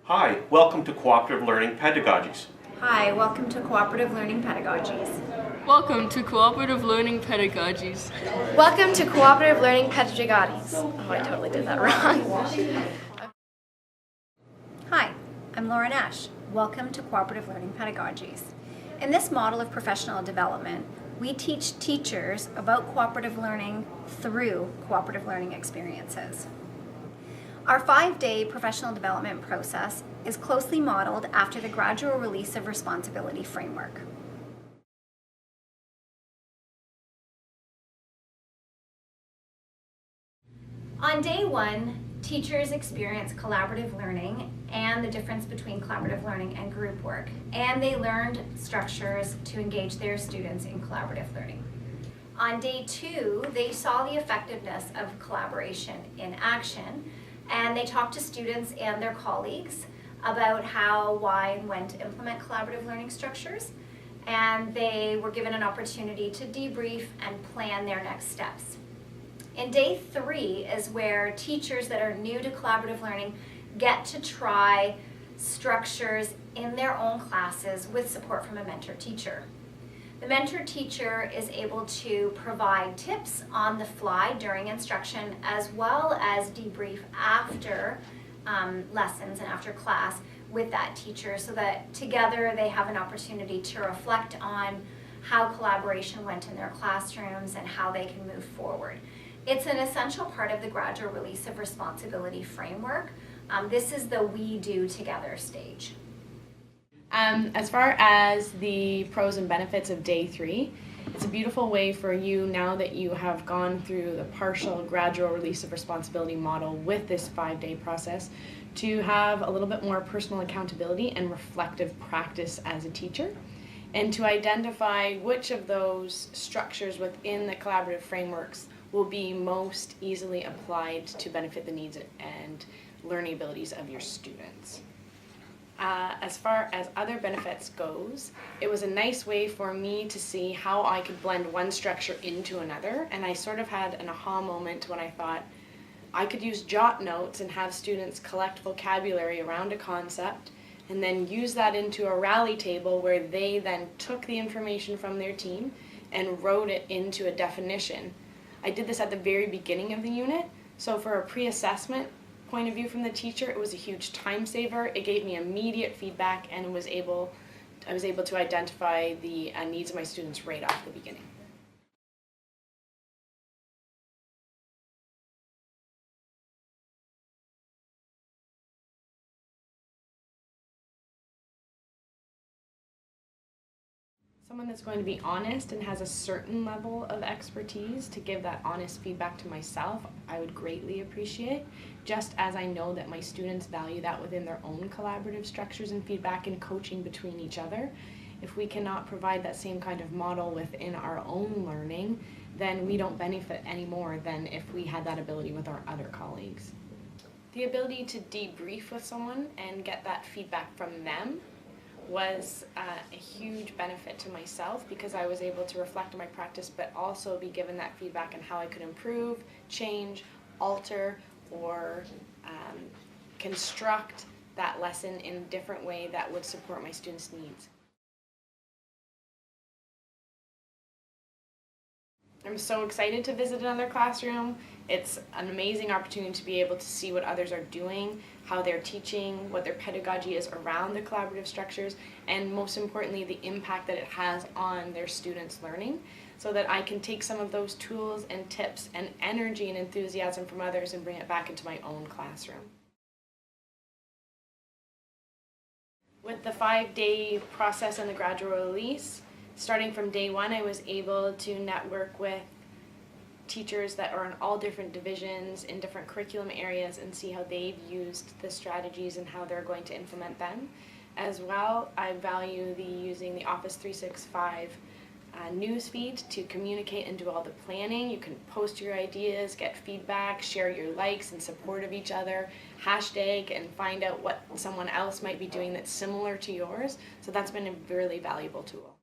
Hi, welcome to Cooperative Learning Pedagogies. Hi, welcome to Cooperative Learning Pedagogies. Welcome to Cooperative Learning Pedagogies. Welcome to Cooperative Learning Pedagogies. Oh, I totally did that wrong. Hi, I'm Laura Nash. Welcome to Cooperative Learning Pedagogies. In this model of professional development, we teach teachers about cooperative learning through cooperative learning experiences. Our 5-day professional development process is closely modeled after the gradual release of responsibility framework. On day 1, teachers experience collaborative learning and the difference between collaborative learning and group work, and they learned structures to engage their students in collaborative learning. On day 2, they saw the effectiveness of collaboration in action, and they talked to students and their colleagues about how, why, and when to implement collaborative learning structures, and they were given an opportunity to debrief and plan their next steps. In day 3 is where teachers that are new to collaborative learning get to try structures in their own classes with support from a mentor teacher. The mentor teacher is able to provide tips on the fly during instruction, as well as debrief after lessons and after class with that teacher, so that together they have an opportunity to reflect on how collaboration went in their classrooms and how they can move forward. It's an essential part of the gradual release of responsibility framework. This is the we do together stage. As far as the pros and benefits of day 3, it's a beautiful way for you, now that you have gone through the partial gradual release of responsibility model with this 5-day process, to have a little bit more personal accountability and reflective practice as a teacher, and to identify which of those structures within the collaborative frameworks will be most easily applied to benefit the needs and learning abilities of your students. As far as other benefits goes, it was a nice way for me to see how I could blend one structure into another, and I sort of had an aha moment when I thought I could use jot notes and have students collect vocabulary around a concept, and then use that into a rally table where they then took the information from their team and wrote it into a definition. I did this at the very beginning of the unit, so for a pre-assessment point of view from the teacher, it was a huge time saver. It gave me immediate feedback, and I was able to identify the needs of my students right off the beginning. Someone that's going to be honest and has a certain level of expertise to give that honest feedback to myself, I would greatly appreciate, just as I know that my students value that within their own collaborative structures and feedback and coaching between each other. If we cannot provide that same kind of model within our own learning, then we don't benefit any more than if we had that ability with our other colleagues. The ability to debrief with someone and get that feedback from them was a huge benefit to myself, because I was able to reflect on my practice but also be given that feedback on how I could improve, change, alter, or construct that lesson in a different way that would support my students' needs. I'm so excited to visit another classroom. It's an amazing opportunity to be able to see what others are doing, how they're teaching, what their pedagogy is around the collaborative structures, and most importantly, the impact that it has on their students' learning, so that I can take some of those tools and tips and energy and enthusiasm from others and bring it back into my own classroom. With the 5-day process and the gradual release, starting from day 1, I was able to network with teachers that are in all different divisions in different curriculum areas and see how they've used the strategies and how they're going to implement them. As well, I value using the Office 365 newsfeed to communicate and do all the planning. You can post your ideas, get feedback, share your likes in support of each other, hashtag, and find out what someone else might be doing that's similar to yours. So that's been a really valuable tool.